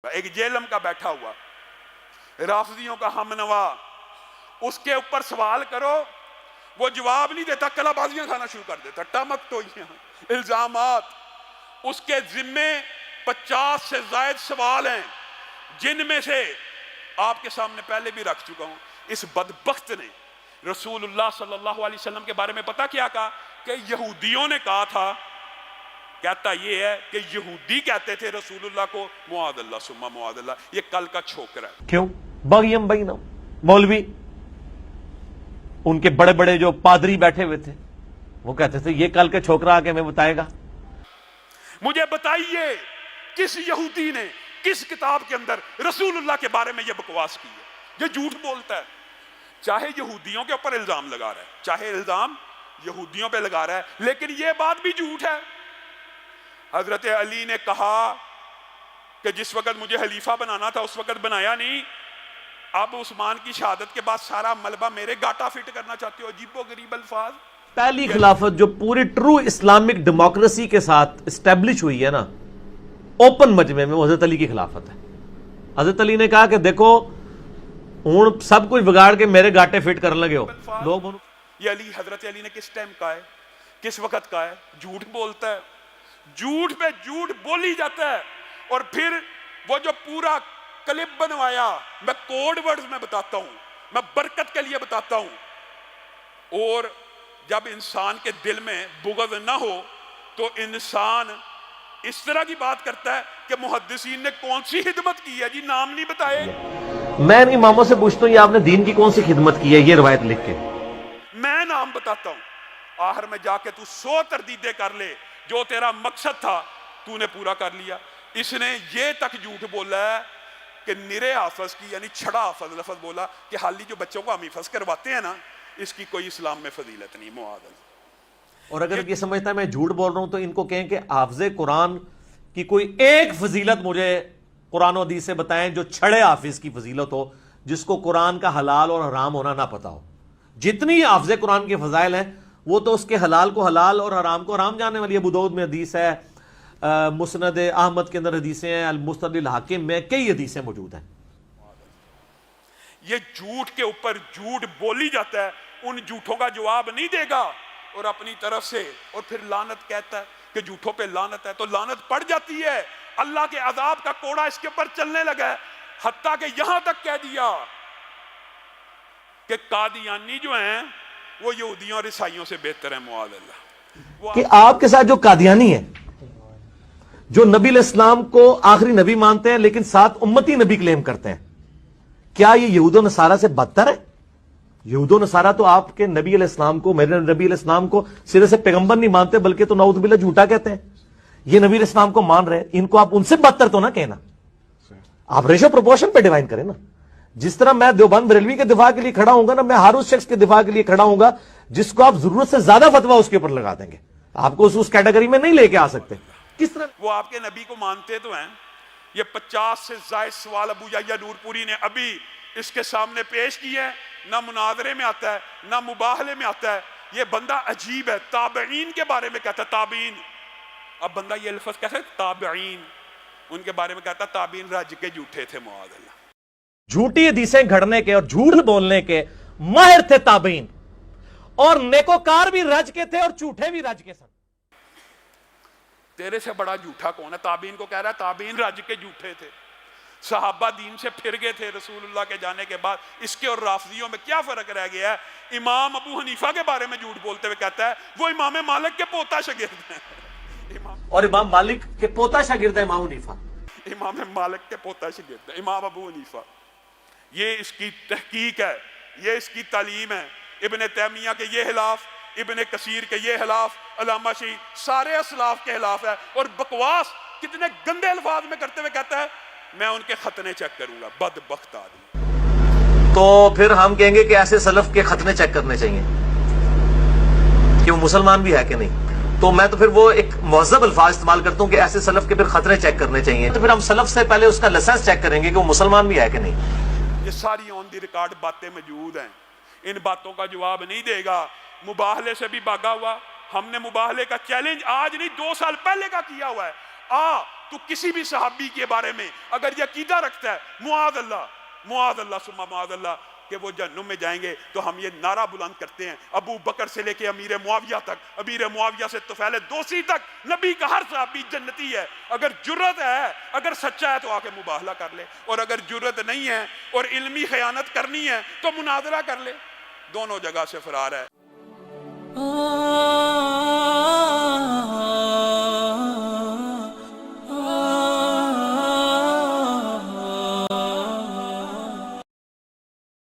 ایک جیلم کا بیٹھا ہوا رافضیوں کا ہم نوا، اس کے اوپر سوال کرو وہ جواب نہیں دیتا، کلا بازیاں کھانا شروع کر دیتا، ٹمک تو الزامات۔ اس کے ذمے 50 سے زائد سوال ہیں، جن میں سے آپ کے سامنے پہلے بھی رکھ چکا ہوں۔ اس بدبخت نے رسول اللہ صلی اللہ علیہ وسلم کے بارے میں پتہ کیا کہا؟ کہ یہودیوں نے کہا تھا، کہتا یہ ہے کہ یہودی کہتے تھے رسول اللہ کو معاذ اللہ ثم معاذ اللہ، یہ کل کا چھوکرا ہے۔ کیوں؟ بغیم بینہم، مولوی ان کے بڑے بڑے جو پادری بیٹھے ہوئے تھے وہ کہتے تھے یہ کل کا چھوکرا آ کے ہمیں بتائے گا۔ مجھے بتائیے کس یہودی نے کس کتاب کے اندر رسول اللہ کے بارے میں یہ بکواس کی ہے؟ یہ جھوٹ بولتا ہے، چاہے یہودیوں کے اوپر الزام لگا رہا ہے، چاہے الزام یہودیوں پہ لگا رہا ہے، لیکن یہ بات بھی جھوٹ ہے۔ حضرت علی نے کہا کہ جس وقت مجھے خلیفہ بنانا تھا اس وقت بنایا نہیں، اب عثمان کی شہادت کے بعد سارا ملبہ میرے گاٹا فٹ کرنا چاہتے ہو۔ عجیب و غریب الفاظ۔ پہلی خلافت جو پوری ٹرو اسلامک ڈیموکریسی کے ساتھ اسٹیبلش ہوئی ہے نا اوپن مجمع میں، وہ حضرت علی کی خلافت ہے۔ حضرت علی نے کہا کہ دیکھو ہوں سب کچھ بگاڑ کے میرے گاٹے فٹ کرنے لگے ہو لوگ۔ یہ علی حضرت علی نے کس ٹائم کہا ہے، کس وقت کہا ہے؟ جھوٹ بولتا ہے، جھوٹ پہ جھوٹ بولی جاتا ہے۔ اور پھر وہ جو پورا کلپ بنوایا، میں کوڈ ورڈز میں بتاتا ہوں، میں برکت کے لیے بتاتا ہوں۔ اور جب انسان کے دل میں بغض نہ ہو تو انسان اس طرح کی بات کرتا ہے کہ محدثین نے کون سی خدمت کی ہے جی، نام نہیں بتائے۔ میں ان اماموں سے پوچھتا ہوں یہ آپ نے دین کی کون سی خدمت کی ہے، یہ روایت لکھ کے۔ میں نام بتاتا ہوں، آخر میں جا کے تو 100 تردیدیں کر لے، جو تیرا مقصد تھا تو نے پورا کر لیا۔ اس نے یہ تک جھوٹ بولا ہے کہ نرے حافظ کی، یعنی چھڑا حافظ لفظ بولا کہ حالی جو بچوں کو ہم حفظ کرواتے ہیں نا، اس کی کوئی اسلام میں فضیلت نہیں، معاذ اللہ۔ اور اگر یہ سمجھتا ہے میں جھوٹ بول رہا ہوں تو ان کو کہیں کہ حافظ قرآن کی کوئی ایک فضیلت مجھے قرآن و حدیث سے بتائیں جو چھڑے حافظ کی فضیلت ہو، جس کو قرآن کا حلال اور حرام ہونا نہ پتا ہو۔ جتنی حافظ قرآن کے فضائل ہیں وہ تو اس کے حلال کو حلال اور حرام کو حرام جاننے والی۔ ابو داؤد میں حدیث ہے، مسند احمد کے اندر حدیثیں ہیں، المستدرک الحاکم میں کئی حدیثیں موجود ہیں۔ یہ جھوٹ کے اوپر جھوٹ بولی جاتا ہے، ان جھوٹوں کا جواب نہیں دے گا اور اپنی طرف سے، اور پھر لعنت کہتا ہے کہ جھوٹوں پہ لعنت ہے، تو لعنت پڑ جاتی ہے۔ اللہ کے عذاب کا کوڑا اس کے اوپر چلنے لگا ہے، حتیٰ کہ یہاں تک کہہ دیا کہ قادیانی جو ہیں وہ یہودیوں اور عیسائیوں سے بہتر ہیں، معاذ اللہ۔ کہ آپ کے ساتھ جو قادیانی ہیں، جو نبی علیہ السلام کو آخری نبی مانتے ہیں لیکن ساتھ امتی نبی کلیم کرتے ہیں، کیا یہ یہود و نصارہ سے بدتر ہے؟ یہود و نصارہ تو آپ کے نبی علیہ السلام کو، میرے نبی علیہ السلام کو سرے سے پیغمبر نہیں مانتے بلکہ تو نعوذ باللہ جھوٹا کہتے ہیں۔ یہ نبی علیہ السلام کو مان رہے ہیں، ان کو آپ ان سے بدتر تو نہ کہنا۔ آپ ریشو پروپورشن پہ ڈیوائن کریں نا۔ جس طرح میں دیوبند بریلوی کے دفاع کے لیے کھڑا ہوں گا نا، میں ہر اس شخص کے دفاع کے لیے کھڑا ہوں گا جس کو آپ ضرورت سے زیادہ فتویٰ اس کے اوپر لگا دیں گے، آپ کو اس کیٹیگری میں نہیں لے کے آ سکتے۔ کس طرح وہ آپ کے نبی کو مانتے تو ہیں۔ یہ 50 سے زائد سوال ابو یحییٰ نور پوری نے ابھی اس کے سامنے پیش کی ہے، نہ مناظرے میں آتا ہے نہ مباہلے میں آتا ہے۔ یہ بندہ عجیب ہے، تابعین کے بارے میں کہتا ہے تابعین۔ اب بندہ یہ لفظ کہتا ہے تابعین، ان کے بارے میں کہتا ہے تابعین رج کے جھوٹے تھے، معاذ اللہ۔ جھوٹی حدیثیں گھڑنے کے اور جھوٹ بولنے کے ماہر تھے تابعین، اور نیکوکار بھی رج کے تھے اور جھوٹے بھی رج کے سن۔ تیرے سے بڑا جھوٹا کون ہے؟ تابعین کو کہہ رہا ہے تابعین رج کے جھوٹے تھے، صحابہ دین سے پھر گئے تھے رسول اللہ کے جانے کے بعد۔ اس کے اور رافضیوں میں کیا فرق رہ گیا ہے؟ امام ابو حنیفہ کے بارے میں جھوٹ بولتے ہوئے کہتا ہے وہ امام مالک کے پوتا شاگرد ہیں، اور امام مالک کے پوتا شاگرد ہے امام حنیفہ۔ امام مالک کے پوتا شاگرد ہے امام ابو حنیفہ۔ یہ اس کی تحقیق ہے، یہ اس کی تعلیم ہے۔ ابن تیمیہ کے یہ خلاف، ابن کثیر کے یہ خلاف، علامہ شیعی سارے اسلاف کے خلاف ہے، اور بکواس کتنے گندے الفاظ میں کرتے ہوئے کہتا ہے میں ان کے ختنے چیک کروں گا۔ بدبخت آدمی۔ تو پھر ہم کہیں گے کہ ایسے سلف کے ختنے چیک کرنے چاہیے کہ وہ مسلمان بھی ہے کہ نہیں۔ تو میں تو پھر وہ ایک مہذب الفاظ استعمال کرتا ہوں کہ ایسے سلف کے پھر خطرے چیک کرنے چاہیے، تو پھر ہم سلف سے پہلے اس کا لائسنس چیک کریں گے کہ وہ مسلمان بھی ہے کہ نہیں۔ یہ ساری آن دی ریکارڈ باتیں موجود ہیں، ان باتوں کا جواب نہیں دے گا۔ مباہلے سے بھی بھاگا ہوا، ہم نے مباہلے کا چیلنج آج نہیں 2 سال پہلے کا کیا ہوا ہے۔ تو کسی بھی صحابی کے بارے میں اگر یہ عقیدہ رکھتا ہے معاذ اللہ ثم معاذ اللہ کہ وہ جہنم میں جائیں گے، تو ہم یہ نعرہ بلند کرتے ہیں ابو بکر سے لے کے امیر معاویہ تک، امیر معاویہ سے طفیل دوسی تک، نبی کا ہر صحابی جنتی ہے۔ اگر جرت ہے، اگر سچا ہے تو آ کے مباہلہ کر لے، اور اگر جرت نہیں ہے اور علمی خیانت کرنی ہے تو مناظرہ کر لے، دونوں جگہ سے فرار ہے۔